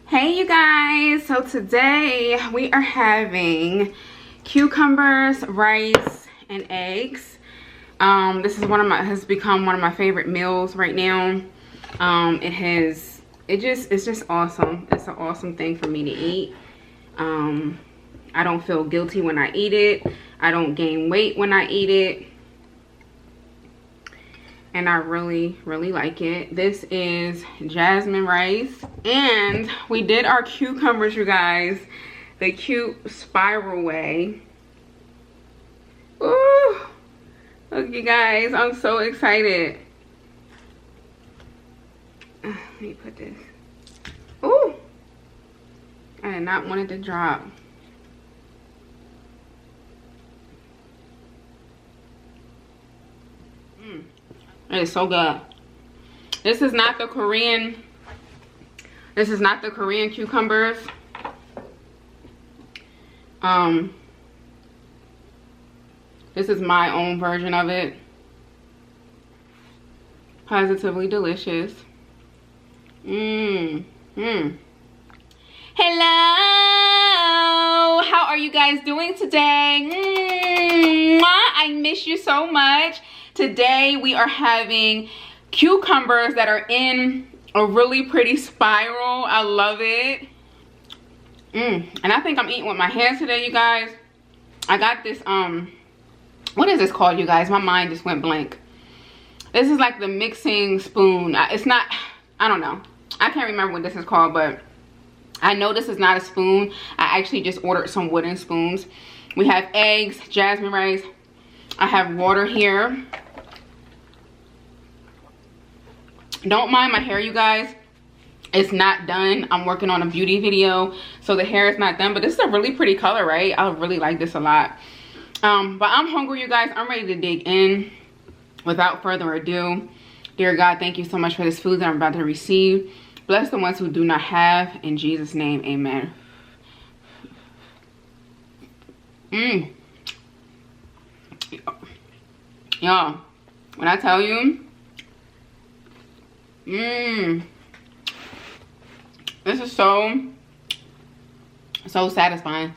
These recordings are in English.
Hey you guys, so today we are having cucumbers, rice, and eggs. This is has become one of my favorite meals right now. It's just awesome. It's an awesome thing for me to eat. I don't feel guilty when I eat it. I don't gain weight when I eat it. And I really like it. This is jasmine rice, and we did our cucumbers, you guys, the cute spiral way. Ooh, look you guys, I'm so excited. Let me put this. Ooh, I did not want it to drop. It is so good. This is not the Korean cucumbers. This is my own version of it. Positively delicious. Hello, how are you guys doing today? I miss you so much. Today we are having cucumbers that are in a really pretty spiral. I love it. And I think I'm eating with my hands today, you guys. I got this, what is this called, you guys? My mind just went blank. This is like the mixing spoon. It's not, I don't know. I can't remember what this is called, but I know this is not a spoon. I actually just ordered some wooden spoons. We have eggs, jasmine rice. I have water here. Don't mind my hair, you guys. It's not done. I'm working on a beauty video, so the hair is not done, but this is a really pretty color, right? I really like this a lot. But I'm hungry, you guys. I'm ready to dig in. Without further ado, dear God, thank you so much for this food that I'm about to receive. Bless the ones who do not have. In Jesus' name, amen. Y'all, when I tell you, this is so satisfying.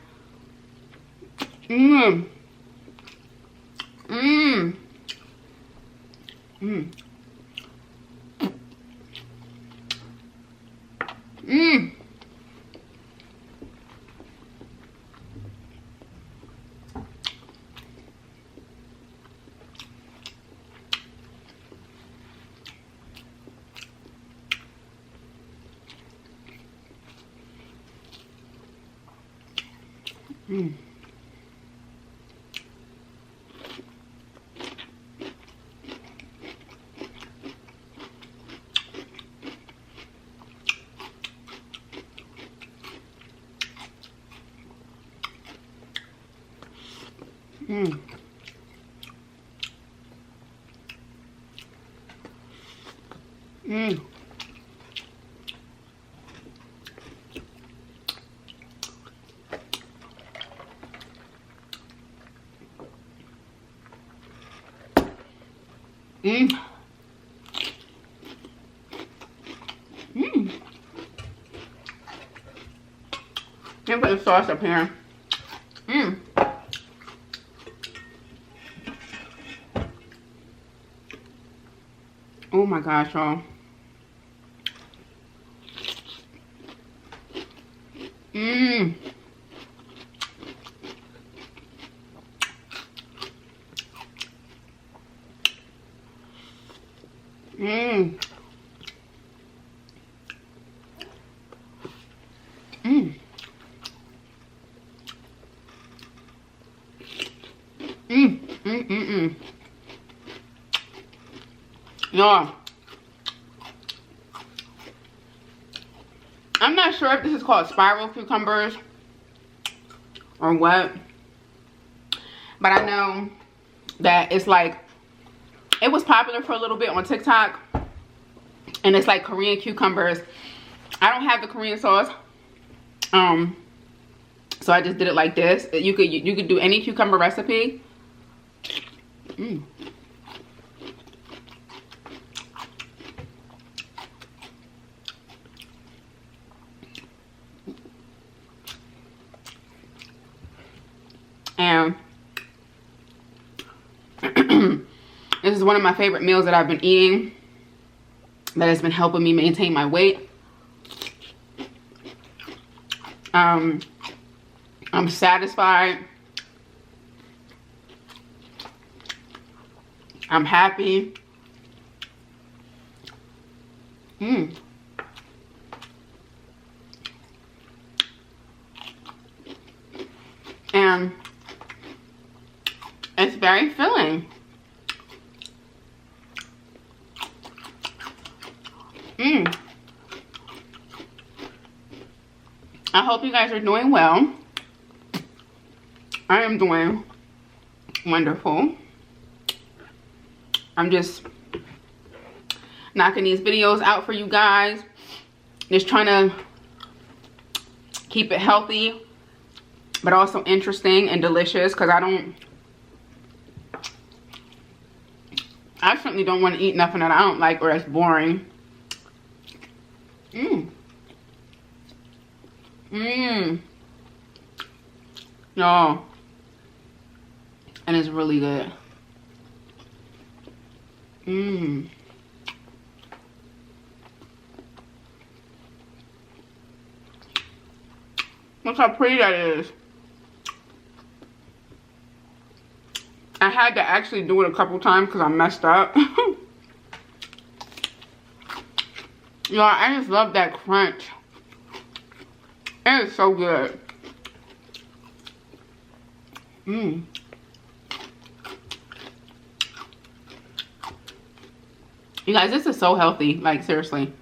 Let me put the sauce up here. Oh my gosh, y'all. Y'all, I'm not sure if this is called spiral cucumbers or what, but I know that it's like, it was popular for a little bit on TikTok, and it's like Korean cucumbers. I don't have the Korean sauce, so I just did it like this. You could do any cucumber recipe. This is one of my favorite meals that I've been eating that has been helping me maintain my weight. I'm satisfied. I'm happy. And it's very filling. I hope you guys are doing well. I am doing wonderful. I'm just knocking these videos out for you guys. Just trying to keep it healthy, but also interesting and delicious, because I certainly don't want to eat nothing that I don't like or that's boring. Y'all, and it's really good. Look how pretty that is. I had to actually do it a couple times because I messed up. Y'all, I just love that crunch. It is so good. You guys, this is so healthy. Like, seriously.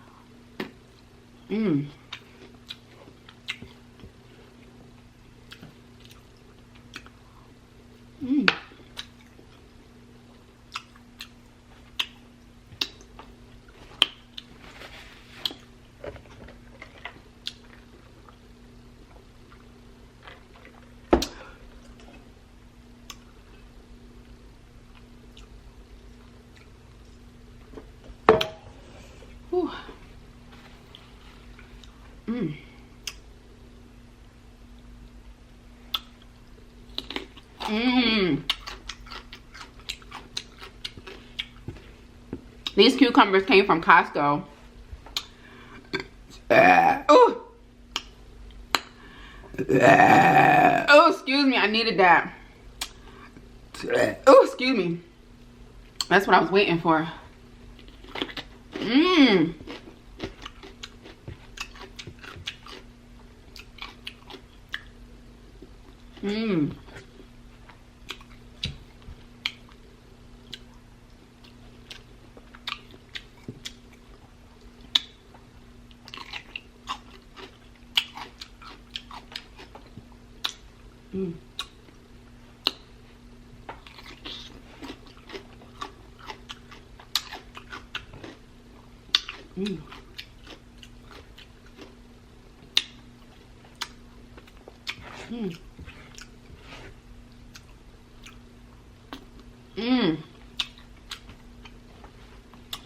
These cucumbers came from Costco. Oh, excuse me, I needed that. Oh, excuse me. That's what I was waiting for.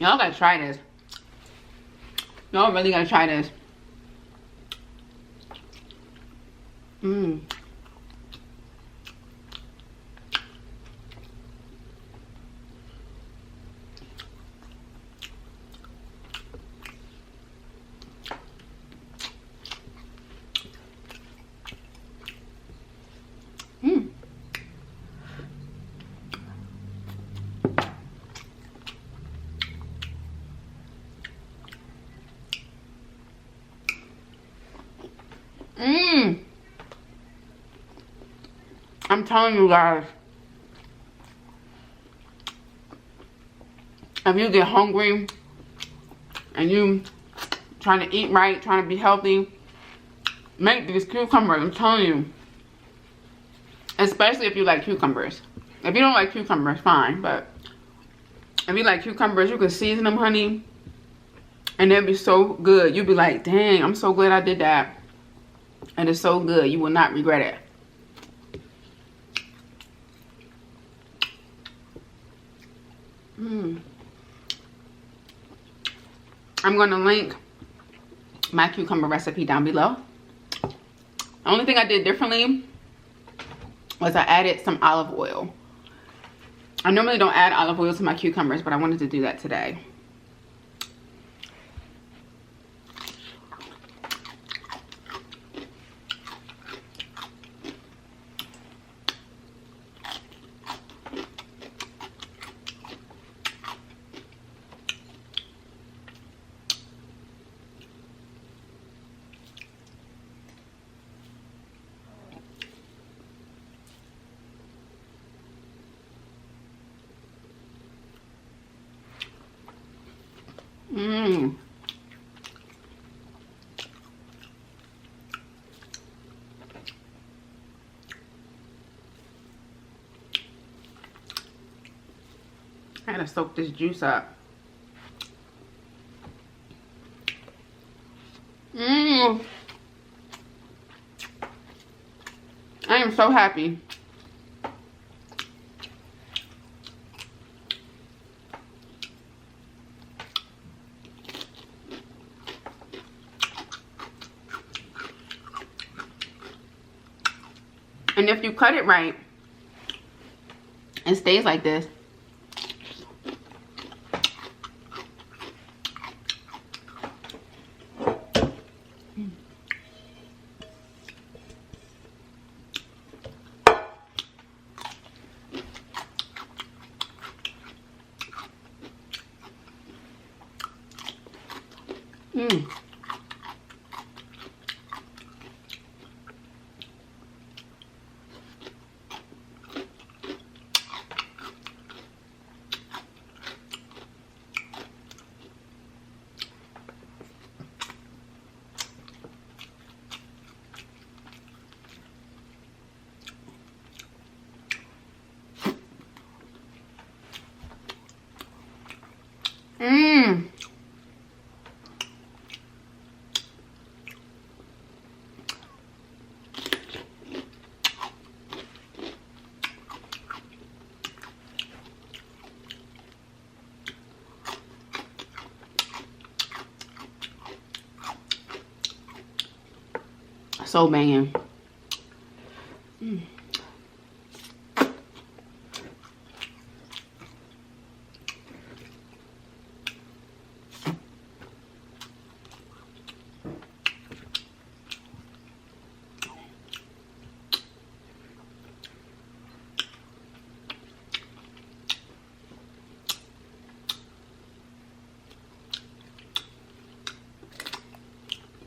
Y'all gotta try this. Y'all really gotta try this. I'm telling you guys, if you get hungry and you trying to eat right, trying to be healthy, make these cucumbers. I'm telling you. Especially if you like cucumbers. If you don't like cucumbers, fine. But if you like cucumbers, you can season them, honey. And they'll be so good. You'll be like, dang, I'm so glad I did that. And it's so good. You will not regret it. I'm going to link my cucumber recipe down below. The only thing I did differently was I added some olive oil. I normally don't add olive oil to my cucumbers, but I wanted to do that today. Mmm. I gotta soak this juice up. Mmm. I am so happy. And if you cut it right, it stays like this. Mmm. Mmm. So banging. Mm.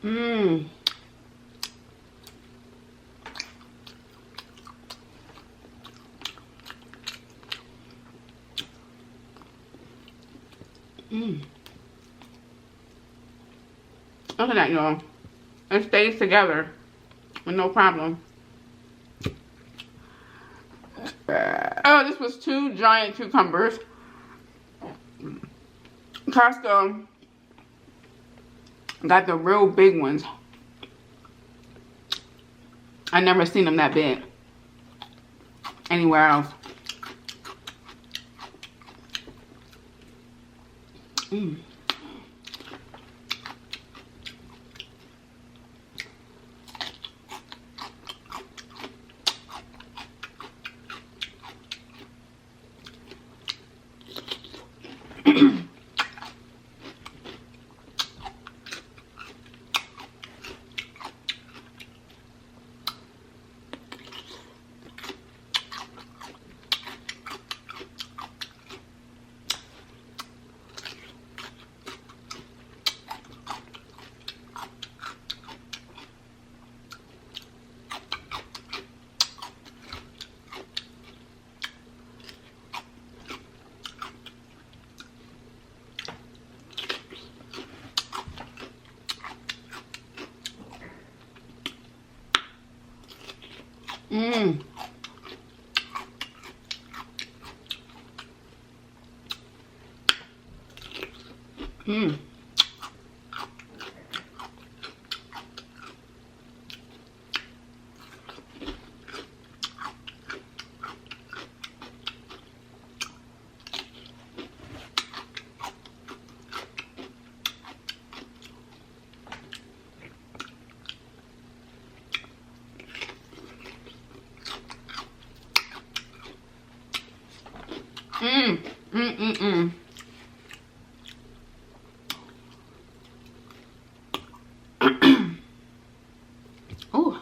Mmm. Mmm. Look at that, y'all. It stays together with no problem. Oh, this was 2 giant cucumbers. Costco got the real big ones. I never seen them that big anywhere else. Mm. Mmm. Mmm. Mm-mm-mm. Ooh.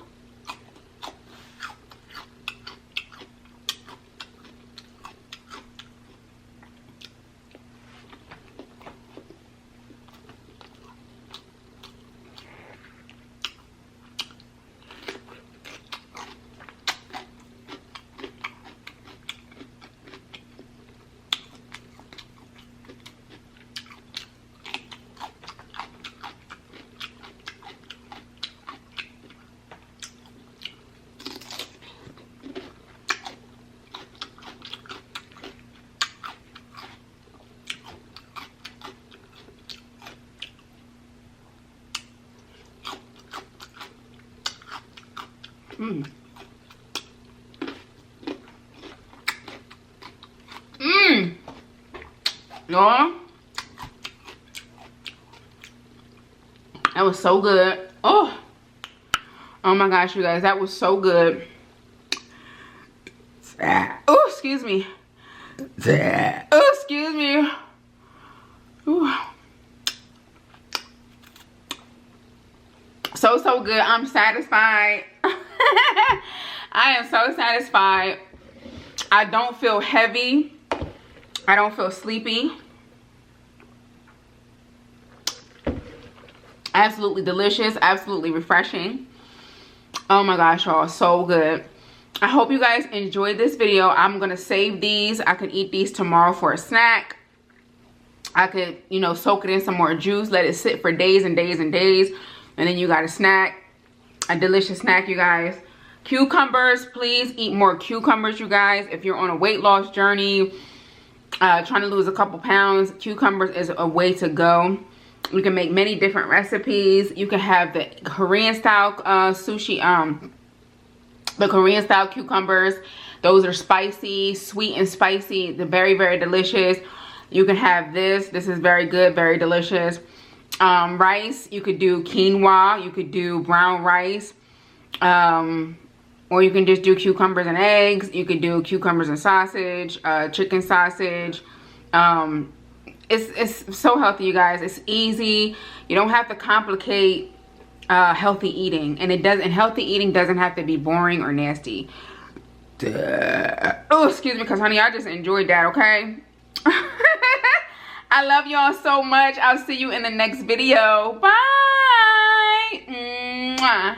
Mmm. Mmm. Oh, that was so good. Oh, oh my gosh, you guys, that was so good. Oh, excuse me. Oh, excuse me. Ooh. So good. I'm satisfied. I am so satisfied. I don't feel heavy. I don't feel sleepy. Absolutely delicious. Absolutely refreshing. Oh my gosh, y'all. So good. I hope you guys enjoyed this video. I'm going to save these. I could eat these tomorrow for a snack. I could, you know, soak it in some more juice. Let it sit for days and days and days. And then you got a snack. A delicious snack, you guys. Cucumbers. Please eat more cucumbers, you guys. If you're on a weight loss journey, trying to lose a couple pounds, cucumbers is a way to go. You can make many different recipes. You can have the Korean style sushi, the Korean style cucumbers. Those are spicy, sweet and spicy. They're very, very delicious. You can have this. This is very good, very delicious. Rice, you could do quinoa. You could do brown rice. Or you can just do cucumbers and eggs. You could do cucumbers and sausage, chicken sausage. It's so healthy, you guys. It's easy. You don't have to complicate healthy eating, and healthy eating doesn't have to be boring or nasty. Oh, excuse me, because honey, I just enjoyed that. Okay. I love y'all so much. I'll see you in the next video. Bye. Mwah.